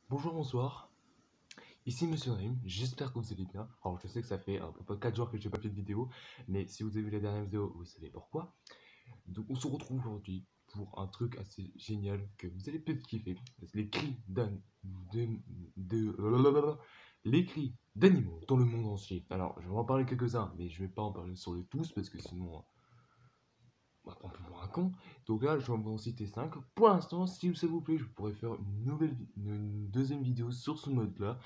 Bonjour, bonsoir, ici Monsieur Naïm, j'espère que vous allez bien. Alors je sais que ça fait à peu près 4 jours que j'ai pas fait de vidéo, mais si vous avez vu la dernière vidéo, vous savez pourquoi. Donc on se retrouve aujourd'hui pour un truc assez génial que vous allez peut-être kiffer. C'est les cris les cris d'animaux dans le monde entier. Alors je vais en parler quelques-uns, mais je vais pas en parler sur les tous parce que sinon on va prendre pour un con. Donc là, je vais vous en citer 5. Pour l'instant, si ça vous plaît, je pourrais faire une deuxième vidéo sur ce mode-là.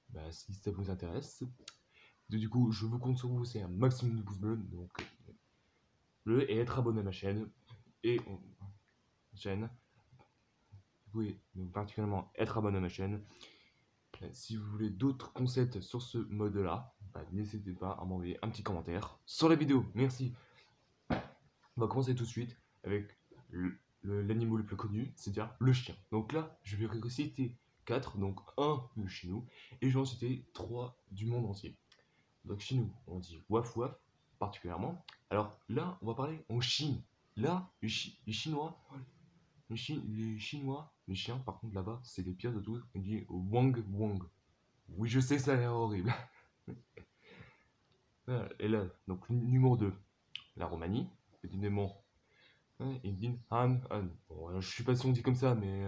Bah, si ça vous intéresse. Du coup, je vous compte sur vous, c'est un maximum de pouces bleus, donc et être abonné à ma chaîne. Et chaîne. Oui, donc particulièrement être abonné à ma chaîne. Si vous voulez d'autres concepts sur ce mode-là, bah, n'hésitez pas à m'envoyer un petit commentaire sur la vidéo. Merci. On va commencer tout de suite avec l'animal le plus connu, c'est-à-dire le chien. Donc là, je vais citer 4, donc un de chez nous, et je vais en citer 3 du monde entier. Donc chez nous, on dit waf waf, particulièrement. Alors là, on va parler en Chine. Là, les Chinois, les Chinois, les chiens, par contre là-bas, c'est les pires de tous. On dit wang wang. Oui, je sais, ça a l'air horrible. Voilà, et là, donc numéro 2, la Roumanie, évidemment. Ils disent Han Han. Bon, je sais pas si on dit comme ça, mais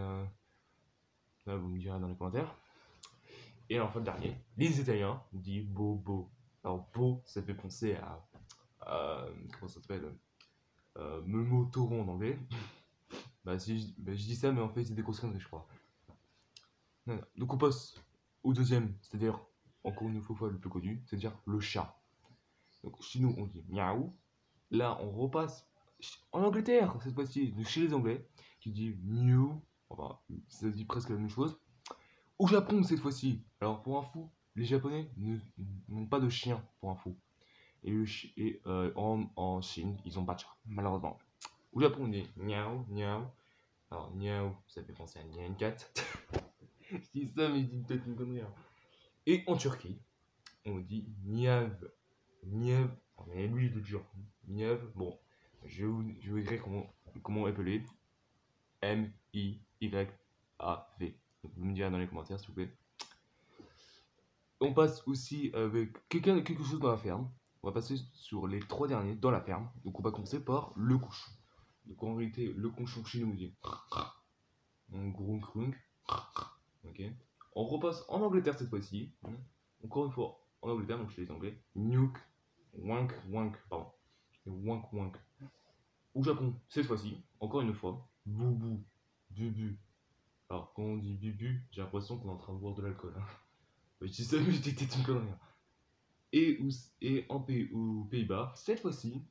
là, vous me direz dans les commentaires. Et enfin, le dernier, les Italiens, on dit Bobo. Alors, Beau, ça fait penser à comment ça s'appelle, Momotaro en anglais. Bah, je dis ça, mais en fait, c'est des grosses conneries, je crois. Non, non. Donc, on passe au deuxième, c'est-à-dire, encore une fois, le plus connu, c'est-à-dire le chat. Donc, chez nous, on dit miaou. Là, on repasse en Angleterre, cette fois-ci, chez les Anglais, qui dit mew. Enfin, ça dit presque la même chose. Au Japon, cette fois-ci. Alors, pour info, les Japonais n'ont pas de chien, pour info. En Chine, ils ont pas de chat, malheureusement. Au Japon, on dit miaou, miaou. Alors, miaou, ça fait penser à Nyan Cat. Je dis ça, mais je dis peut-être une connerie. Hein. Et en Turquie, on dit niav. Niav. Oh, mais lui, il est dur. Niav, bon, je vais vous écrire comment appeler. M-I-Y-A-V. Vous me direz dans les commentaires, s'il vous plaît. On passe aussi avec quelque chose dans la ferme. On va passer sur les 3 derniers dans la ferme. Donc, on va commencer par le cochon. Donc, en réalité, le cochon chez nous, il dit un gros crunk. Ok. On repasse en Angleterre cette fois-ci. Encore une fois, en Angleterre, donc chez les Anglais. Nuke, wank, wank, pardon. Wank, wank. Au Japon, cette fois-ci, encore une fois, boubou, bubu. Alors, quand on dit bubu, j'ai l'impression qu'on est en train de boire de l'alcool. Hein. Je dis ça, mais je dis peut-être une connerie. Hein. Et aux Pays-Bas, cette fois-ci,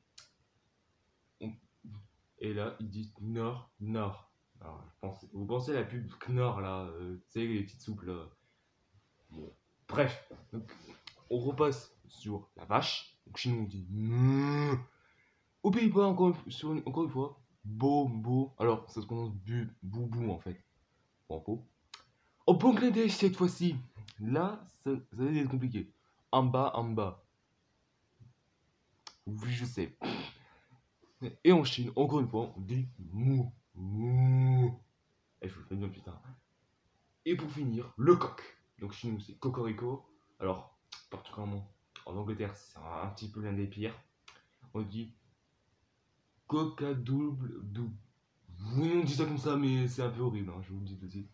et là, ils disent Knorr, Knorr. Alors, vous pensez à la pub Knorr, là, tu sais, les petites soupes, là. Bon. Bref, donc, on repasse sur la vache. Donc, chez nous, on dit Meuh. Aux Pays-Bas, encore une fois, Bobo. Alors, ça se prononce boubou, en fait. Bon, faux. Au Bangladesh, cette fois-ci, là, ça va être compliqué. En bas, en bas. Oui, je sais. Et en Chine, encore une fois, on dit mou, mou. Et je vous le fais bien, putain. Et pour finir, le coq. Donc chez nous, c'est cocorico. Alors, particulièrement en Angleterre, c'est un petit peu l'un des pires. On dit coca double double. Oui, on dit ça comme ça, mais c'est un peu horrible, hein, je vous le dis tout de suite.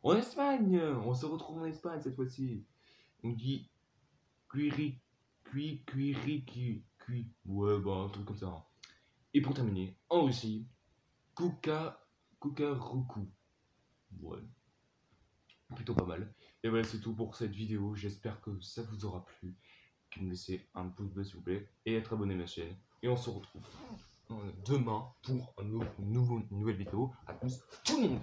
En Espagne, on se retrouve en Espagne cette fois-ci. On dit cuiri, cuiri. Ouais, bah, un truc comme ça. Hein. Et pour terminer, en Russie, Kukaruku. Ouais, plutôt pas mal. Et voilà, c'est tout pour cette vidéo. J'espère que ça vous aura plu. Que me laissez un pouce bleu s'il vous plaît. Et être abonné à ma chaîne. Et on se retrouve demain pour une nouvelle vidéo. A plus tout le monde.